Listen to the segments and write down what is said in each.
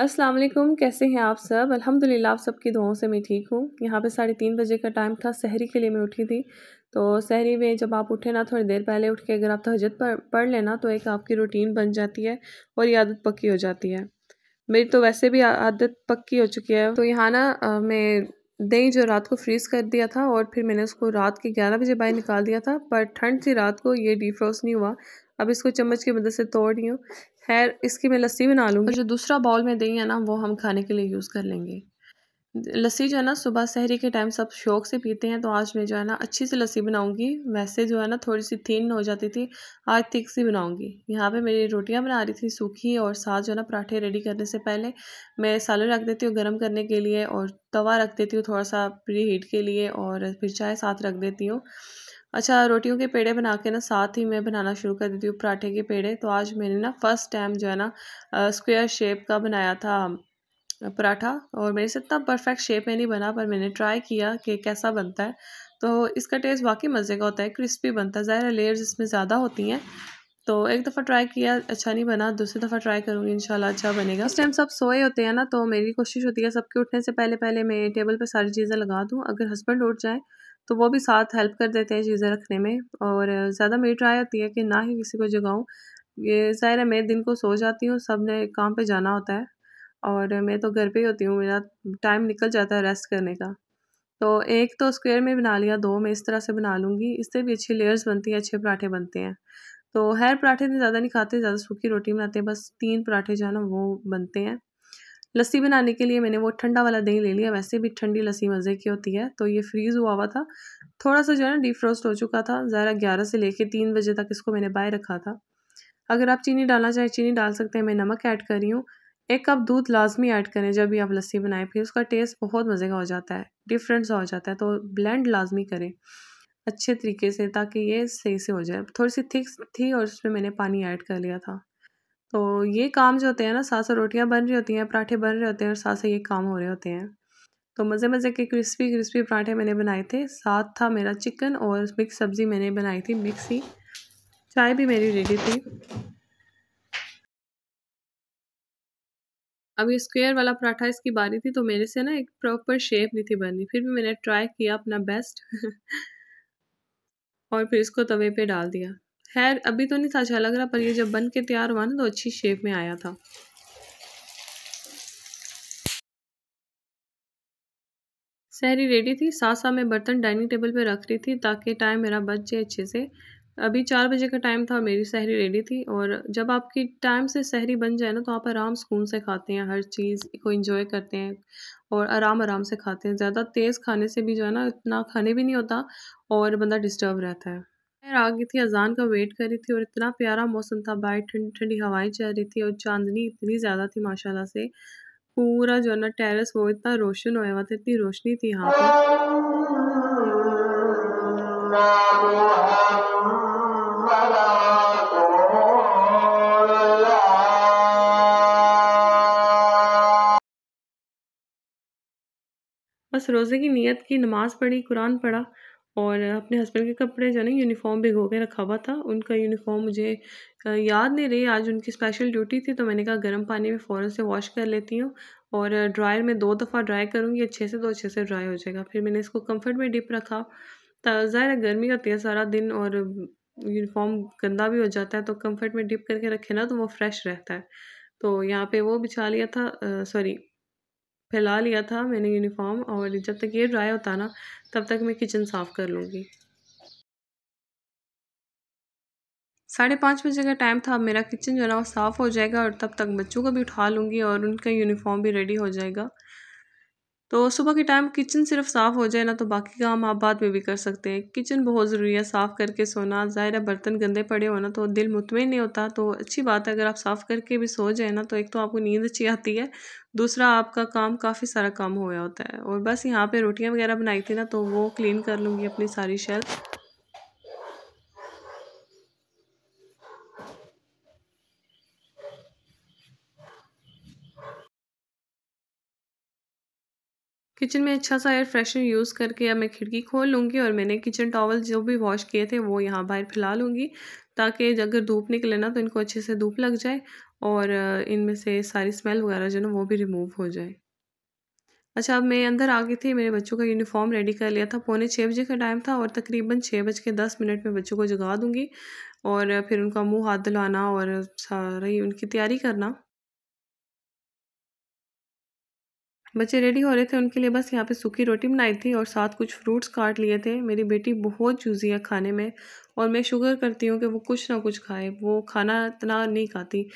अस्सलाम वालेकुम, कैसे हैं आप सब। अल्हम्दुलिल्लाह आप सबकी दुआओं से मैं ठीक हूँ। यहाँ पे 3:30 बजे का टाइम था, सहरी के लिए मैं उठी थी। तो सहरी में जब आप उठे ना, थोड़ी देर पहले उठ के अगर आप तहज्जुद पढ़ लेना तो एक आपकी रूटीन बन जाती है और ये आदत पक्की हो जाती है। मेरी तो वैसे भी आदत पक्की हो चुकी है। तो यहाँ ना मैं दही जो रात को फ्रीज़ कर दिया था और फिर मैंने उसको रात के 11 बजे बाहर निकाल दिया था, पर ठंड थी रात को, ये डिफ्रॉस्ट नहीं हुआ। अब इसको चम्मच की मदद से तोड़ रही हूँ। खैर इसकी मैं लस्सी बना लूँगी और जो दूसरा बाउल में दही है ना वो हम खाने के लिए यूज़ कर लेंगे। लस्सी जो है ना सुबह सहरी के टाइम सब शौक से पीते हैं, तो आज मैं जो है ना अच्छी सी लस्सी बनाऊंगी। वैसे जो है ना थोड़ी सी थिन हो जाती थी, आज थिक सी बनाऊंगी। यहाँ पे मेरी रोटियां बना रही थी सूखी, और साथ जो है ना पराठे रेडी करने से पहले मैं सालन रख देती हूँ गर्म करने के लिए, और तवा रख देती हूँ थोड़ा सा प्री हीट के लिए, और फिर चाय साथ रख देती हूँ। अच्छा, रोटियों के पेड़े बना के ना साथ ही मैं बनाना शुरू कर देती हूँ पराठे के पेड़े। तो आज मैंने ना फर्स्ट टाइम जो है ना स्क्वायर शेप का बनाया था पराठा, और मेरे से इतना परफेक्ट शेप में नहीं बना, पर मैंने ट्राई किया कि कैसा बनता है। तो इसका टेस्ट वाकई मज़े का होता है, क्रिस्पी बनता है। ज़ाहिर लेयर्स इसमें ज़्यादा होती हैं, तो एक दफ़ा ट्राई किया अच्छा नहीं बना, दूसरी दफ़ा ट्राई करूँगी, इंशाल्लाह अच्छा बनेगा। इस टाइम सब सोए होते हैं ना, तो मेरी कोशिश होती है सबके उठने से पहले पहले मैं टेबल पर सारी चीज़ें लगा दूँ। अगर हस्बैंड उठ जाएँ तो वो भी साथ हेल्प कर देते हैं चीज़ें रखने में, और ज़्यादा मेरी ट्राई होती है कि ना ही किसी को जगाऊँ। ये ज़ाहिर है मैं दिन को सो जाती हूँ, सब ने काम पे जाना होता है, और मैं तो घर पे ही होती हूँ, मेरा टाइम निकल जाता है रेस्ट करने का। तो एक तो स्क्वायर में बना लिया, 2 मैं इस तरह से बना लूँगी, इससे भी अच्छी लेयर्स बनती हैं, अच्छे पराठे बनते हैं। तो खैर पराठे इतने ज़्यादा नहीं खाते, ज़्यादा सूखी रोटी बनाते हैं, बस 3 पराठे जो है ना वो बनते हैं। लस्सी बनाने के लिए मैंने वो ठंडा वाला दही ले लिया, वैसे भी ठंडी लस्सी मज़े की होती है। तो ये फ्रीज़ हुआ था, थोड़ा-सा जो है ना डिफ्रॉस्ट हो चुका था, ज़रा 11 से लेके 3 बजे तक इसको मैंने बाहर रखा था। अगर आप चीनी डालना चाहें चीनी डाल सकते हैं, मैं नमक ऐड कर रही हूँ। 1 कप दूध लाज़मी ऐड करें जब भी आप लस्सी बनाएँ, फिर उसका टेस्ट बहुत मज़े का हो जाता है, डिफरेंट सा हो जाता है। तो ब्लेंड लाज़मी करें अच्छे तरीके से, ताकि ये सही से हो जाए। थोड़ी-सी थिक थी और उसमें मैंने पानी ऐड कर लिया था। तो ये काम जो होते हैं ना, साथ-साथ रोटियाँ बन रही होती हैं, पराठे बन रहे होते हैं, और साथ-साथ ये काम हो रहे होते हैं। तो मज़े-मज़े के क्रिस्पी-क्रिस्पी पराठे मैंने बनाए थे। साथ था मेरा चिकन, और मिक्स सब्ज़ी मैंने बनाई थी मिक्स ही। चाय भी मेरी रेडी थी। अब ये स्क्वायर वाला पराठा इसकी बारी थी, तो मेरे से ना एक प्रॉपर शेप नहीं थी बनी, फिर भी मैंने ट्राई किया अपना बेस्ट और फिर इसको तवे पे डाल दिया। खैर अभी तो नहीं था अच्छा लग रहा, पर ये जब बन के तैयार हुआ ना तो अच्छी शेप में आया था। सहरी रेडी थी, साथ-साथ मैं बर्तन डाइनिंग टेबल पे रख रही थी ताकि टाइम मेरा बच जाए अच्छे से। अभी 4 बजे का टाइम था, मेरी सहरी रेडी थी, और जब आपकी टाइम से सहरी बन जाए ना तो आप आराम सुकून से खाते हैं, हर चीज़ को एंजॉय करते हैं और आराम-आराम से खाते हैं। ज़्यादा तेज़ खाने से भी जो है ना इतना खाने भी नहीं होता, और बंदा डिस्टर्ब रहता है। खैर आ गई थी, अज़ान का वेट कर रही थी, और इतना प्यारा मौसम था, बाहर ठंडी-ठंडी हवाएँ चल रही थी, और चाँदनी इतनी ज़्यादा थी माशाल्लाह से। पूरा जो है ना टेरेस वो इतना रोशन होया हुआ था, इतनी रोशनी थी यहाँ पे। बस रोज़े की नियत की, नमाज़ पढ़ी, कुरान पढ़ा, और अपने हस्बैंड के कपड़े जो है ना यूनिफ़ॉर्म भिगो के रखा हुआ था। उनका यूनिफ़ॉर्म मुझे याद नहीं रही, आज उनकी स्पेशल ड्यूटी थी, तो मैंने कहा गर्म पानी में फ़ौरन से वॉश कर लेती हूँ, और ड्रायर में 2 दफ़ा ड्राई करूँगी अच्छे से, तो अच्छे से ड्राई हो जाएगा। फिर मैंने इसको कम्फर्ट में डिप रखा। ज़ाहिर है गर्मी होती है सारा दिन, और यूनिफ़ॉर्म गंदा भी हो जाता है, तो कम्फर्ट में डिप करके रखे ना तो वो फ्रेश रहता है। तो यहाँ पे वो बिछा लिया था, सॉरी फैला लिया था मैंने यूनिफ़ॉर्म, और जब तक ये ड्राई होता ना तब तक मैं किचन साफ़ कर लूँगी। 5:30 बजे का टाइम था, अब मेरा किचन जो है ना वो साफ़ हो जाएगा, और तब तक बच्चों को भी उठा लूँगी और उनका यूनिफ़ॉर्म भी रेडी हो जाएगा। तो सुबह के टाइम किचन सिर्फ साफ़ हो जाए ना, तो बाकी काम आप बाद में भी कर सकते हैं। किचन बहुत ज़रूरी है, साफ़ करके सोना। ज़ाहिर है बर्तन गंदे पड़े हो ना तो दिल मुतमईन नहीं होता, तो अच्छी बात है अगर आप साफ़ करके भी सो जाए ना, तो एक तो आपको नींद अच्छी आती है, दूसरा आपका काम काफ़ी सारा काम हो गया होता है। और बस यहाँ पे रोटियाँ वगैरह बनाई थी ना, तो वो क्लीन कर लूँगी अपनी सारी शेल्फ। किचन में अच्छा सा एयर फ्रेशनर यूज़ करके अब मैं खिड़की खोल लूँगी, और मैंने किचन टॉवल जो भी वॉश किए थे वो यहाँ बाहर फैला लूँगी, ताकि अगर धूप निकले ना तो इनको अच्छे से धूप लग जाए। और इनमें से सारी स्मेल वगैरह जो है ना वो भी रिमूव हो जाए। अच्छा, अब मैं अंदर आ गई थी, मेरे बच्चों का यूनिफ़ॉर्म रेडी कर लिया था, पौने 6 बजे का टाइम था और तकरीबन 6:10 में बच्चों को जगा दूँगी और फिर उनका मुँह हाथ धुलाना और सारी उनकी तैयारी करना। बच्चे रेडी हो रहे थे, उनके लिए बस यहाँ पे सूखी रोटी बनाई थी और साथ कुछ फ्रूट्स काट लिए थे। मेरी बेटी बहुत चूज़ी है खाने में और मैं शुक्र करती हूँ कि वो कुछ ना कुछ खाए, वो खाना इतना नहीं खाती।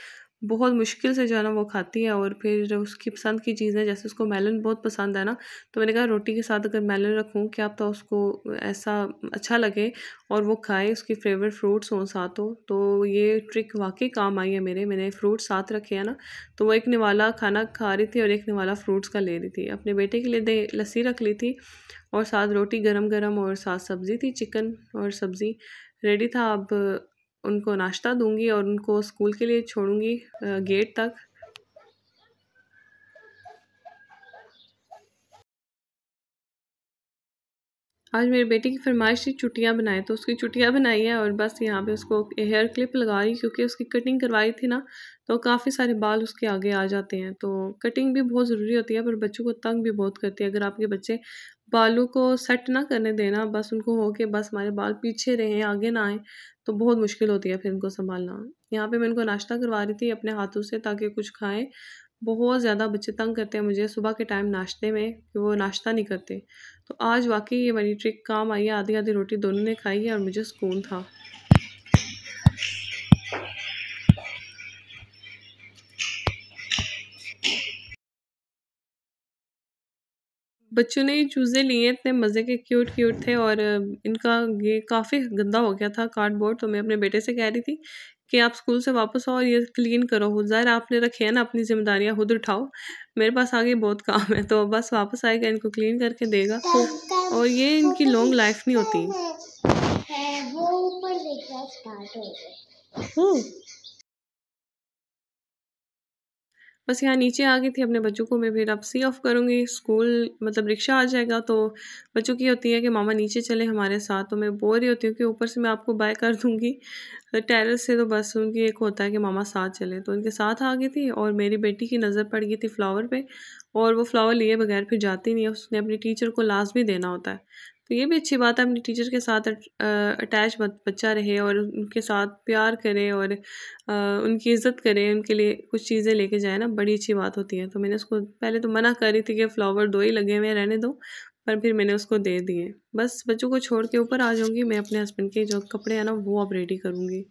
बहुत मुश्किल से जो है ना वो खाती है और फिर उसकी पसंद की चीज़ें, जैसे उसको मेलन बहुत पसंद है ना, तो मैंने कहा रोटी के साथ अगर मेलन रखूँ क्या पता उसको ऐसा अच्छा लगे और वो खाए, उसकी फेवरेट फ्रूट्स हों साथ हो। तो ये ट्रिक वाक़ई काम आई है मेरे, मैंने फ्रूट्स साथ रखे हैं ना, तो वो एक निवाला खाना खा रही थी और एक निवाला फ्रूट्स का ले रही थी। अपने बेटे के लिए लस्सी रख ली थी और साथ रोटी गरम-गरम और साथ सब्ज़ी थी, चिकन और सब्ज़ी रेडी था। अब उनको नाश्ता दूँगी और उनको स्कूल के लिए छोड़ूँगी गेट तक। आज मेरी बेटी की फ़रमाइश थी चुटिया बनाए, तो उसकी चुटिया बनाई है और बस यहाँ पे उसको हेयर क्लिप लगा रही, क्योंकि उसकी कटिंग करवाई थी ना, तो काफ़ी सारे बाल उसके आगे आ जाते हैं। तो कटिंग भी बहुत ज़रूरी होती है, पर बच्चों को तंग भी बहुत करती है। अगर आपके बच्चे बालों को सेट ना करने देना, बस उनको हो कि बस हमारे बाल पीछे रहें, आगे ना आएँ, तो बहुत मुश्किल होती है फिर उनको सँभालना। यहाँ पे मैं उनको नाश्ता करवा रही थी अपने हाथों से ताकि कुछ खाएँ। बहुत ज़्यादा बच्चे तंग करते हैं मुझे सुबह के टाइम नाश्ते में कि वो नाश्ता नहीं करते। तो आज वाक़ई ये वाली ट्रिक काम आई है, आधी-आधी रोटी दोनों ने खाई है और मुझे सुकून था। बच्चों ने चूज़े लिए, इतने मज़े के क्यूट-क्यूट थे और इनका ये काफ़ी गंदा हो गया था कार्डबोर्ड, तो मैं अपने बेटे से कह रही थी कि आप स्कूल से वापस आओ और ये क्लीन करो। ज़ाहिर है आपने रखे हैं ना, अपनी ज़िम्मेदारियाँ खुद उठाओ। मेरे पास आगे बहुत काम है, तो बस वापस आएगा, इनको क्लीन करके देगा और ये इनकी लॉन्ग लाइफ़ नहीं होती। वो ऊपर देखना स्टार्ट हो गए। बस यहाँ नीचे आ गई थी, अपने बच्चों को मैं फिर अब सी ऑफ करूँगी, स्कूल मतलब रिक्शा आ जाएगा, तो बच्चों की होती है कि मामा नीचे चले हमारे साथ, तो मैं बोल रही होती हूँ कि ऊपर से मैं आपको बाय कर दूँगी टेरेस से, तो बस उनकी एक होता है कि मामा साथ चले, तो उनके साथ आ गई थी और मेरी बेटी की नज़र पड़ गई थी फ्लावर पे और वो फ्लावर लिए बगैर फिर जाती नहीं है, उसने अपनी टीचर को लाज़मी देना होता है। तो ये भी अच्छी बात है, अपनी टीचर के साथ अटैच बच्चा रहे और उनके साथ प्यार करे और उनकी इज़्ज़त करे, उनके लिए कुछ चीज़ें लेके जाए ना, बड़ी अच्छी बात होती है। तो मैंने उसको पहले तो मना कर रही थी कि फ्लावर 2 ही लगे हुए हैं, रहने दो, पर फिर मैंने उसको दे दिए। बस बच्चों को छोड़ के ऊपर आ जाऊँगी, मैं अपने हस्बैंड के जो कपड़े हैं ना वो अब रेडी करूँगी।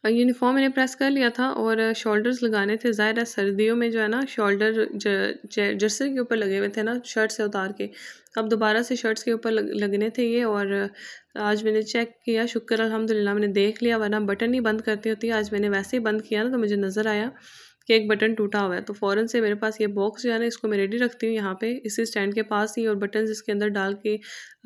यूनिफ़ॉर्म मैंने प्रेस कर लिया था और शोल्डर्स लगाने थे। ज़ाहिर है सर्दियों में जो है ना शोल्डर जर्सी के ऊपर लगे हुए थे ना शर्ट से उतार के, अब दोबारा से शर्ट्स के ऊपर लगने थे ये। और आज मैंने चेक किया, शुक्र अल्हम्दुलिल्लाह मैंने देख लिया, वरना बटन नहीं बंद करती होती। आज मैंने वैसे ही बंद किया ना, तो मुझे नज़र आया कि एक बटन टूटा हुआ है, तो फ़ौरन से मेरे पास ये बॉक्स जो है ना, इसको मैं रेडी रखती हूँ यहाँ पे इसी स्टैंड के पास ही, और बटन्स इसके अंदर डाल के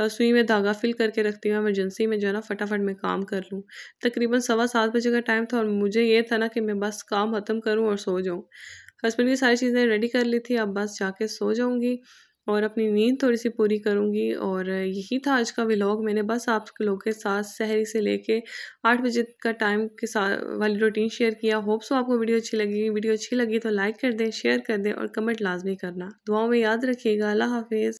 सुई में धागा फिल करके रखती हूँ, इमरजेंसी में जो है ना फटाफट मैं काम कर लूँ। तकरीबन 7:15 बजे का टाइम था और मुझे ये था ना कि मैं बस काम ख़त्म करूँ और सो जाऊँ। हस्बैंड की सारी चीज़ें रेडी कर ली थी, अब बस जाके सो जाऊँगी और अपनी नींद थोड़ी-सी पूरी करूँगी। और यही था आज का व्लॉग। मैंने बस आप लोगों के साथ सहरी से लेके 8 बजे का टाइम के साथ वाली रूटीन शेयर किया। होप सो आपको वीडियो अच्छी लगी। वीडियो अच्छी लगी तो लाइक कर दें, शेयर कर दें और कमेंट लाज़मी करना। दुआओं में याद रखिएगा। अल्लाह हाफ़िज़।